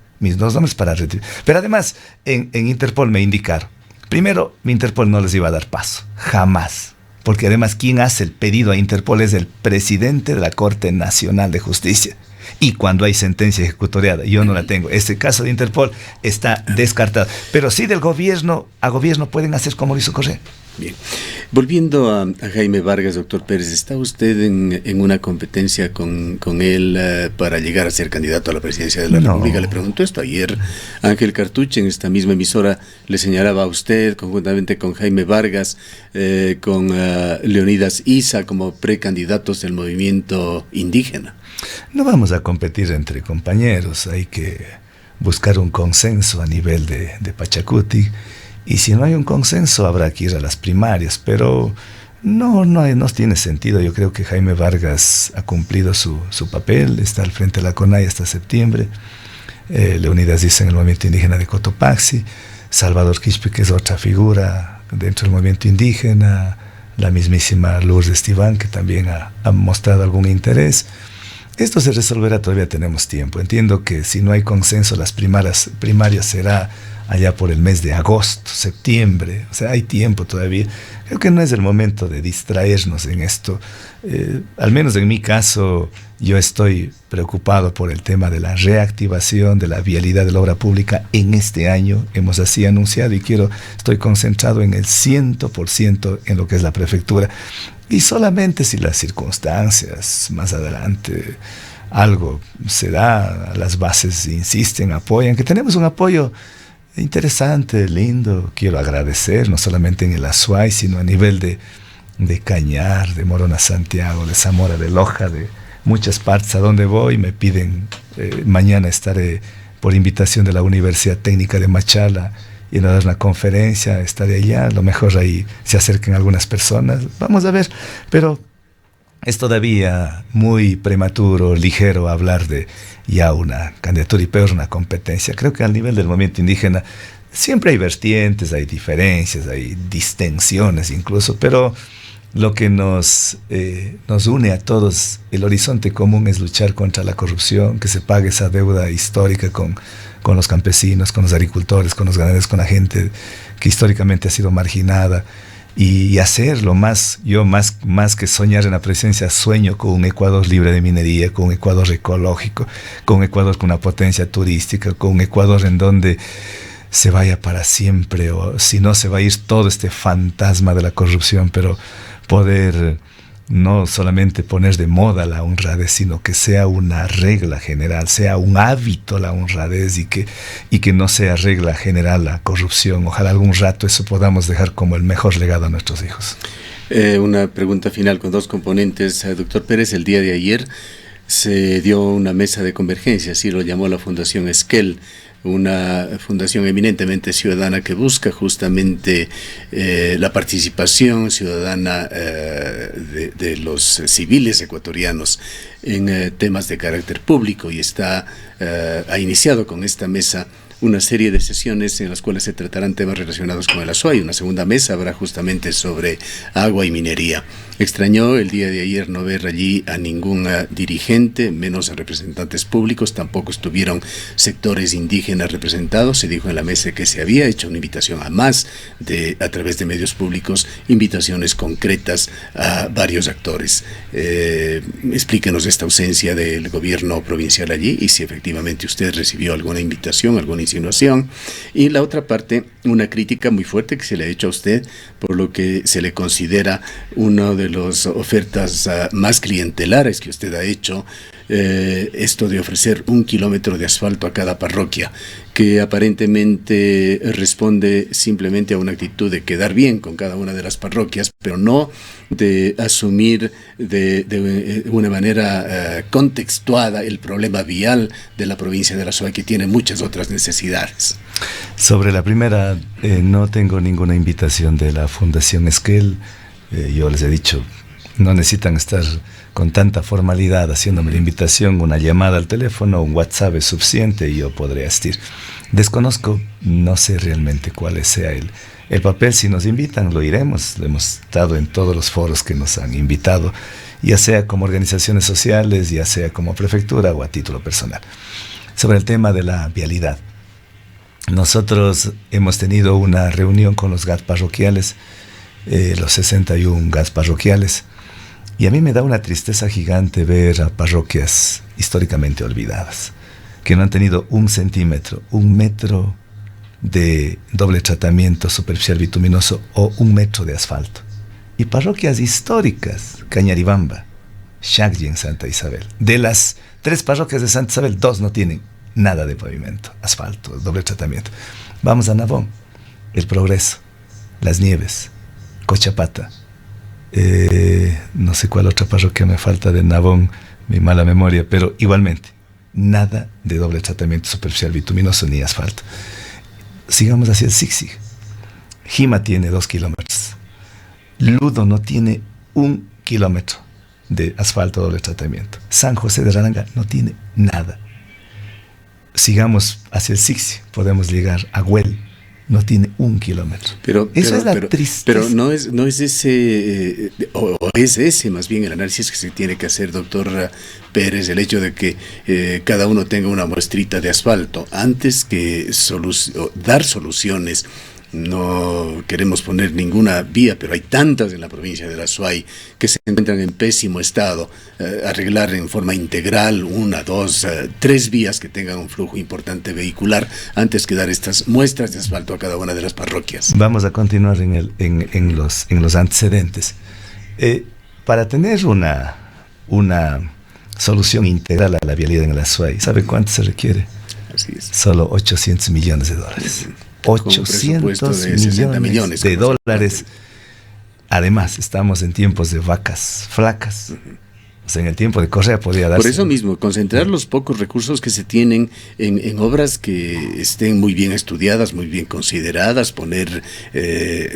Speaker 2: para retribuir. Pero además, en Interpol me indicaron, primero, mi Interpol no les iba a dar paso, jamás, porque además quien hace el pedido a Interpol es el presidente de la Corte Nacional de Justicia. Y cuando hay sentencia ejecutoriada, yo no la tengo. Este caso de Interpol está descartado. Pero sí del gobierno a gobierno pueden hacer como lo hizo Correa.
Speaker 1: Bien. Volviendo a Jaime Vargas, doctor Pérez, ¿está usted en una competencia con él para llegar a ser candidato a la presidencia de la República? Le preguntó esto ayer. Ángel Cartucho en esta misma emisora le señalaba a usted, conjuntamente con Jaime Vargas, con Leonidas Issa, como precandidatos del movimiento indígena.
Speaker 2: No vamos a competir entre compañeros, hay que buscar un consenso a nivel de Pachacuti. Y si no hay un consenso, habrá que ir a las primarias, pero no tiene sentido. Yo creo que Jaime Vargas ha cumplido su papel, está al frente de la CONAIE hasta septiembre. Leonidas dice en el movimiento indígena de Cotopaxi, Salvador Quispe, que es otra figura dentro del movimiento indígena, la mismísima Lourdes Estivan, que también ha mostrado algún interés. Esto se resolverá, todavía tenemos tiempo. Entiendo que si no hay consenso, las primarias será allá por el mes de agosto, septiembre, o sea, hay tiempo todavía. Creo que no es el momento de distraernos en esto. Al menos en mi caso, yo estoy preocupado por el tema de la reactivación de la vialidad de la obra pública en este año. Hemos así anunciado y estoy concentrado en el 100% en lo que es la prefectura. Y solamente si las circunstancias más adelante algo se da, las bases insisten, apoyan, que tenemos un apoyo interesante, lindo. Quiero agradecer no solamente en el Azuay, sino a nivel de Cañar, de Morona Santiago, de Zamora de Loja, de muchas partes a donde voy. Me piden, mañana estaré por invitación de la Universidad Técnica de Machala y a dar una conferencia, estaré allá. A lo mejor ahí se acerquen algunas personas, vamos a ver, pero es todavía muy prematuro, ligero hablar de ya una candidatura y peor una competencia. Creo que al nivel del movimiento indígena siempre hay vertientes, hay diferencias, hay distensiones incluso, pero lo que nos une a todos, el horizonte común, es luchar contra la corrupción, que se pague esa deuda histórica con los campesinos, con los agricultores, con los ganaderos, con la gente que históricamente ha sido marginada. Y hacerlo más que soñar en la presencia, sueño con un Ecuador libre de minería, con un Ecuador ecológico, con un Ecuador con una potencia turística, con un Ecuador en donde se vaya para siempre, o si no se va a ir todo este fantasma de la corrupción, pero poder no solamente poner de moda la honradez, sino que sea una regla general, sea un hábito la honradez y que no sea regla general la corrupción. Ojalá algún rato eso podamos dejar como el mejor legado a nuestros hijos.
Speaker 1: Una pregunta final con dos componentes. Doctor Pérez, el día de ayer se dio una mesa de convergencia, así lo llamó la Fundación Esquel, una fundación eminentemente ciudadana que busca justamente la participación ciudadana de los civiles ecuatorianos en temas de carácter público, y ha iniciado con esta mesa una serie de sesiones en las cuales se tratarán temas relacionados con el Azuay. Una segunda mesa habrá justamente sobre agua y minería. Extrañó el día de ayer no ver allí a ningún dirigente, menos a representantes públicos. Tampoco estuvieron sectores indígenas representados. Se dijo en la mesa que se había hecho una invitación a través de medios públicos, invitaciones concretas a varios actores. Explíquenos esta ausencia del gobierno provincial allí y si efectivamente usted recibió alguna invitación, alguna insinuación. Y la otra parte, una crítica muy fuerte que se le ha hecho a usted por lo que se le considera una de las ofertas más clientelares que usted ha hecho, esto de ofrecer 1 kilómetro de asfalto a cada parroquia, que aparentemente responde simplemente a una actitud de quedar bien con cada una de las parroquias, pero no de asumir de una manera contextuada el problema vial de la provincia de la Azuay, que tiene muchas otras necesidades.
Speaker 2: Sobre la primera, no tengo ninguna invitación de la Fundación Esquel. Yo les he dicho, no necesitan estar con tanta formalidad haciéndome la invitación. Una llamada al teléfono, un WhatsApp es suficiente y yo podré asistir. Desconozco, no sé realmente cuál sea el papel. Si nos invitan, lo iremos. Hemos estado en todos los foros que nos han invitado, ya sea como organizaciones sociales, ya sea como prefectura o a título personal. Sobre el tema de la vialidad, nosotros hemos tenido una reunión con los GAT parroquiales los 61 gas parroquiales. Y a mí me da una tristeza gigante ver a parroquias históricamente olvidadas, que no han tenido 1 centímetro, 1 metro de doble tratamiento superficial bituminoso o 1 metro de asfalto. Y parroquias históricas, Cañaribamba, Shaggy en Santa Isabel. De las 3 parroquias de Santa Isabel, 2 no tienen nada de pavimento, asfalto, doble tratamiento. Vamos a Navón, El Progreso, Las Nieves, Cochapata. No sé cuál otra parroquia me falta de Navón, mi mala memoria, pero igualmente, nada de doble tratamiento superficial bituminoso ni asfalto. Sigamos hacia el Zig-Zig. Jima tiene 2 kilómetros. Ludo no tiene 1 kilómetro de asfalto doble tratamiento. San José de Raranga no tiene nada. Sigamos hacia el Zig-Zig, podemos llegar a Huel. No tiene 1 kilómetro. Eso es la tristeza.
Speaker 1: Pero no es ese, o es ese más bien el análisis que se tiene que hacer, doctor Pérez, el hecho de que cada uno tenga una muestrita de asfalto. Antes que dar soluciones, no queremos poner ninguna vía, pero hay tantas en la provincia de la Azuay que se encuentran en pésimo estado. Arreglar en forma integral 1, 2, 3 vías que tengan un flujo importante vehicular antes que dar estas muestras de asfalto a cada una de las parroquias.
Speaker 2: Vamos a continuar en los antecedentes. Para tener una solución integral a la vialidad en la Azuay, ¿sabe cuánto se requiere?
Speaker 1: Así es.
Speaker 2: Solo $800 millones. 800 millones de dólares. Además, estamos en tiempos de vacas flacas. O sea, en el tiempo de Correa podía darse.
Speaker 1: Por eso mismo, concentrar los pocos recursos que se tienen en obras que estén muy bien estudiadas, muy bien consideradas, poner,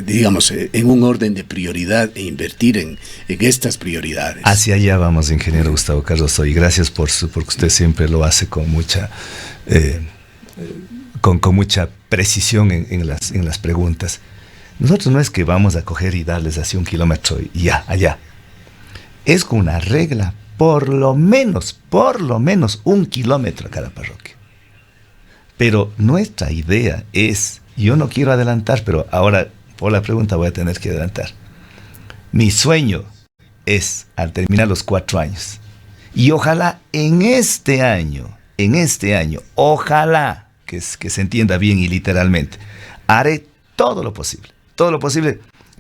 Speaker 1: digamos, en un orden de prioridad e invertir en estas prioridades.
Speaker 2: Hacia allá vamos, ingeniero Gustavo Cardoso, y gracias porque usted siempre lo hace con mucha con mucha precisión en las preguntas. Nosotros no es que vamos a coger y darles así 1 kilómetro y ya, allá. Es con una regla, por lo menos 1 kilómetro a cada parroquia. Pero nuestra idea es, yo no quiero adelantar, pero ahora por la pregunta voy a tener que adelantar. Mi sueño es, al terminar los 4 años, y ojalá en este año, ojalá que se entienda bien y literalmente, haré todo lo posible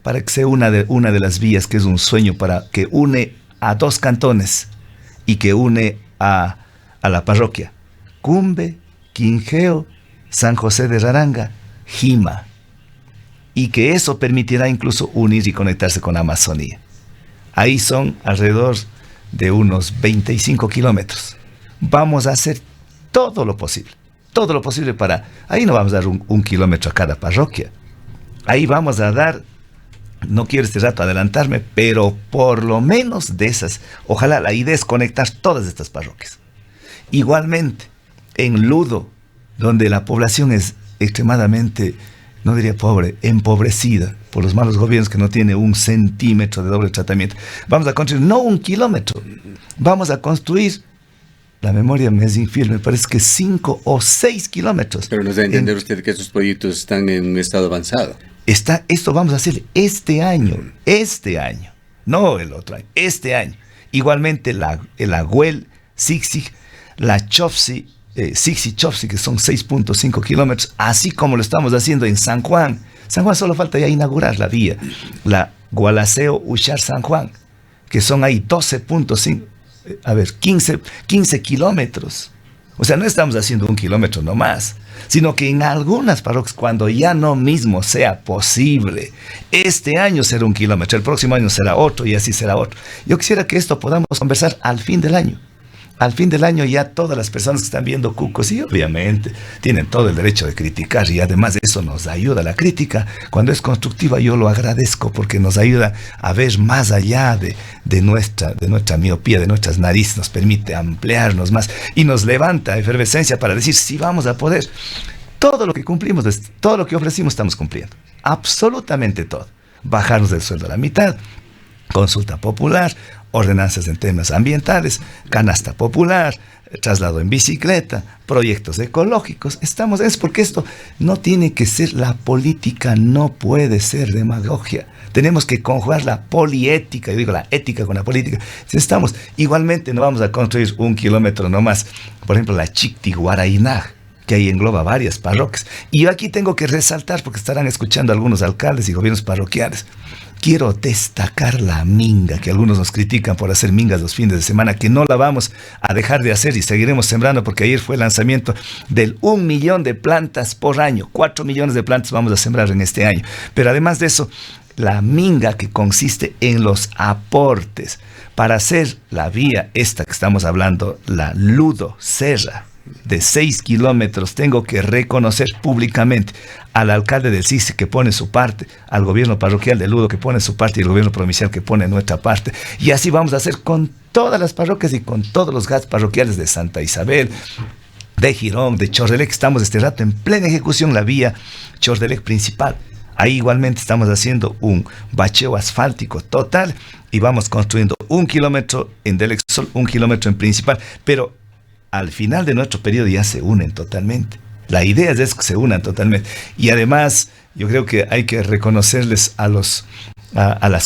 Speaker 2: para que sea una de las vías, que es un sueño, para que une a 2 cantones y que une a la parroquia Cumbe, Quingeo, San José de Raranga, Jima, y que eso permitirá incluso unir y conectarse con Amazonía. Ahí son alrededor de unos 25 kilómetros. Vamos a hacer todo lo posible para... Ahí no vamos a dar 1 kilómetro a cada parroquia. Ahí vamos a dar, no quiero este rato adelantarme, pero por lo menos de esas, ojalá la idea es conectar todas estas parroquias. Igualmente, en Ludo, donde la población es extremadamente, no diría pobre, empobrecida por los malos gobiernos, que no tiene 1 centímetro de doble tratamiento, vamos a construir no 1 kilómetro, vamos a construir, la memoria me es infiel, me parece que 5 o 6 kilómetros.
Speaker 1: Pero nos da a entender usted que estos proyectos están en un estado avanzado.
Speaker 2: Esto vamos a hacer este año, no el otro año, este año. Igualmente el Agüel, Zig-Zig, la Chofsi, Zig-Zig-Chofsi, que son 6.5 kilómetros, así como lo estamos haciendo en San Juan. San Juan solo falta ya inaugurar la vía, la Gualaceo Uxar San Juan, que son ahí 15 kilómetros. O sea, no estamos haciendo 1 kilómetro nomás, sino que en algunas parroquias, cuando ya no mismo sea posible, este año será 1 kilómetro, el próximo año será otro y así será otro. Yo quisiera que esto podamos conversar al fin del año. Al fin del año ya todas las personas que están viendo Cucos, y obviamente tienen todo el derecho de criticar, y además eso nos ayuda. La crítica, cuando es constructiva, yo lo agradezco, porque nos ayuda a ver más allá de nuestra miopía, de nuestras narices, nos permite ampliarnos más y nos levanta efervescencia para decir, sí, vamos a poder. Todo lo que cumplimos, todo lo que ofrecimos estamos cumpliendo, absolutamente todo. Bajarnos del sueldo a la mitad, consulta popular, ordenanzas en temas ambientales, canasta popular, traslado en bicicleta, proyectos ecológicos. Es porque esto no tiene que ser, la política no puede ser demagogia. Tenemos que conjugar la poliética, yo digo la ética con la política. Si estamos, igualmente no vamos a construir 1 kilómetro nomás, por ejemplo la Chictiguarainaj, que ahí engloba varias parroquias. Y yo aquí tengo que resaltar, porque estarán escuchando algunos alcaldes y gobiernos parroquiales, quiero destacar la minga, que algunos nos critican por hacer mingas los fines de semana, que no la vamos a dejar de hacer y seguiremos sembrando, porque ayer fue el lanzamiento del 1 millón de plantas por año. 4 millones de plantas vamos a sembrar en este año. Pero además de eso, la minga, que consiste en los aportes para hacer la vía esta que estamos hablando, la Ludo-Serra, de 6 kilómetros, tengo que reconocer públicamente al alcalde del CICE que pone su parte, al gobierno parroquial de Ludo que pone su parte y el gobierno provincial que pone nuestra parte. Y así vamos a hacer con todas las parroquias y con todos los GATS parroquiales de Santa Isabel, de Girón, de Chordelec. Estamos este rato en plena ejecución la vía Chordelec principal. Ahí igualmente estamos haciendo un bacheo asfáltico total y vamos construyendo 1 kilómetro en Delexol, 1 kilómetro en principal, pero al final de nuestro periodo ya se unen totalmente. La idea es que se unan totalmente. Y además, yo creo que hay que reconocerles a las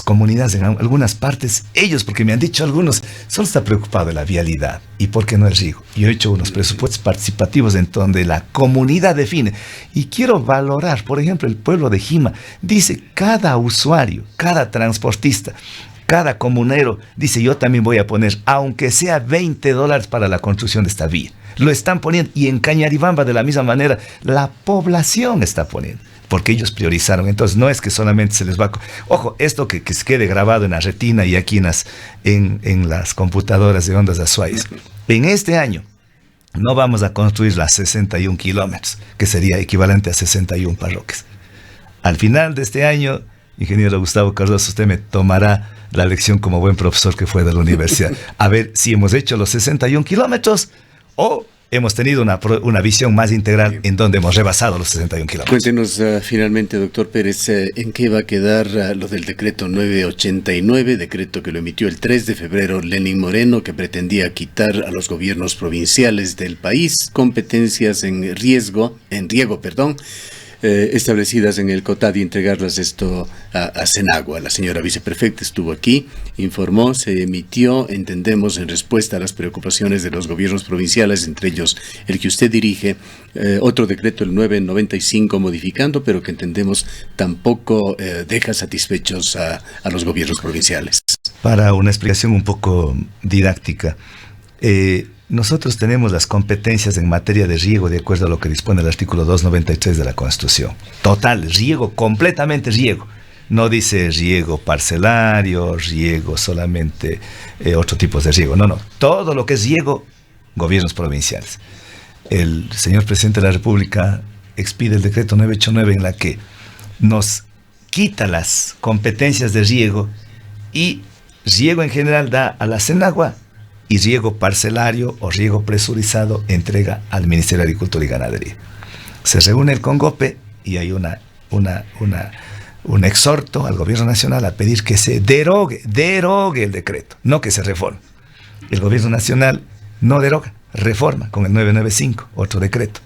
Speaker 2: comunidades en algunas partes, ellos, porque me han dicho algunos, solo está preocupado de la vialidad. ¿Y por qué no el riego? Yo he hecho unos presupuestos participativos en donde la comunidad define. Y quiero valorar, por ejemplo, el pueblo de Jima. Dice, cada usuario, cada transportista, cada comunero dice, yo también voy a poner, aunque sea $20 para la construcción de esta vía. Lo están poniendo. Y en Cañaribamba, de la misma manera, la población está poniendo, porque ellos priorizaron. Entonces, no es que solamente se les va... Ojo, esto que se quede grabado en la retina y aquí en las computadoras de Ondas Azuayes. En este año no vamos a construir las 61 kilómetros, que sería equivalente a 61 parroquias. Al final de este año, ingeniero Gustavo Cardoso, usted me tomará la lección como buen profesor que fue de la universidad. A ver si hemos hecho los 61 kilómetros o hemos tenido una visión más integral en donde hemos rebasado los 61 kilómetros.
Speaker 1: Cuéntenos finalmente, doctor Pérez, ¿en qué va a quedar lo del decreto 989, decreto que lo emitió el 3 de febrero Lenín Moreno, que pretendía quitar a los gobiernos provinciales del país competencias en riego, establecidas en el COTAD y entregarlas esto a Senagua? La señora viceprefecta estuvo aquí, informó, se emitió, entendemos, en respuesta a las preocupaciones de los gobiernos provinciales, entre ellos el que usted dirige, otro decreto, el 995, modificando, pero que entendemos tampoco deja satisfechos a los gobiernos provinciales.
Speaker 2: Para una explicación un poco didáctica, nosotros tenemos las competencias en materia de riego de acuerdo a lo que dispone el artículo 293 de la Constitución. Total, riego, completamente riego. No dice riego parcelario, riego solamente otro tipo de riego. No. Todo lo que es riego, gobiernos provinciales. El señor presidente de la República expide el decreto 989 en la que nos quita las competencias de riego y riego en general da a la Senagua, y riego parcelario o riego presurizado entrega al Ministerio de Agricultura y Ganadería. Se reúne el CONGOPE y hay un exhorto al gobierno nacional a pedir que se derogue el decreto, no que se reforme. El gobierno nacional no deroga, reforma con el 995, otro decreto.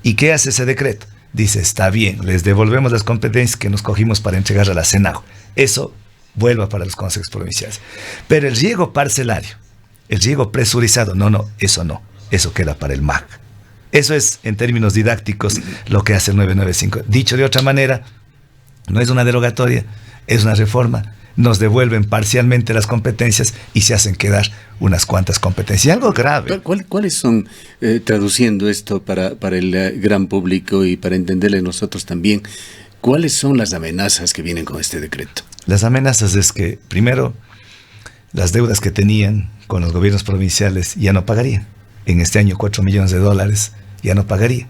Speaker 2: ¿Y qué hace ese decreto? Dice, está bien, les devolvemos las competencias que nos cogimos para entregar a la Senagua. Eso vuelva para los consejos provinciales. Pero el riego parcelario, el riego presurizado, eso queda para el MAC. Eso es, en términos didácticos, lo que hace el 995. Dicho de otra manera, no es una derogatoria, es una reforma. Nos devuelven parcialmente las competencias y se hacen quedar unas cuantas competencias. Y algo grave.
Speaker 1: ¿Cuáles son, traduciendo esto para el gran público y para entenderle nosotros también, cuáles son las amenazas que vienen con este decreto?
Speaker 2: Las amenazas es que, primero, las deudas que tenían con los gobiernos provinciales ya no pagarían. En este año $4 millones ya no pagaría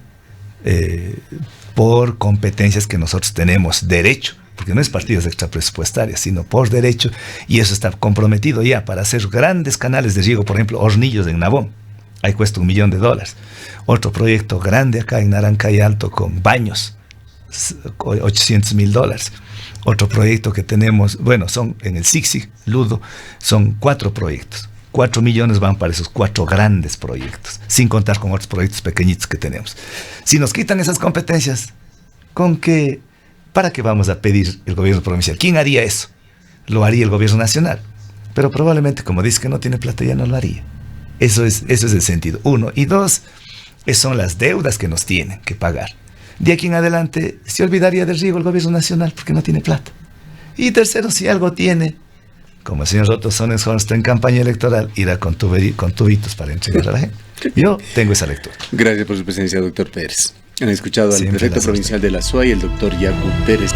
Speaker 2: por competencias que nosotros tenemos derecho, porque no es partidas extrapresupuestarias, sino por derecho, y eso está comprometido ya para hacer grandes canales de riego, por ejemplo, Hornillos en Nabón, ahí cuesta $1 millón. Otro proyecto grande acá en Naranjay Alto con baños, $800,000. Otro proyecto que tenemos, bueno, son en el SICSI, Ludo, son 4 proyectos. 4 millones van para esos 4 grandes proyectos, sin contar con otros proyectos pequeñitos que tenemos. Si nos quitan esas competencias, ¿para qué vamos a pedir el gobierno provincial? ¿Quién haría eso? Lo haría el gobierno nacional. Pero probablemente, como dice que no tiene plata, ya no lo haría. Eso es el sentido. 1. Y 2, son las deudas que nos tienen que pagar. De aquí en adelante se olvidaría del riego el gobierno nacional porque no tiene plata. Y tercero, si algo tiene, como el señor Otto Sonnenhorst en campaña electoral, irá con tubitos para entregar a la gente. Yo tengo esa lectura.
Speaker 1: Gracias por su presencia, doctor Pérez. Han escuchado al
Speaker 2: Siempre
Speaker 1: prefecto provincial de la SUAY, el doctor Yacu Pérez.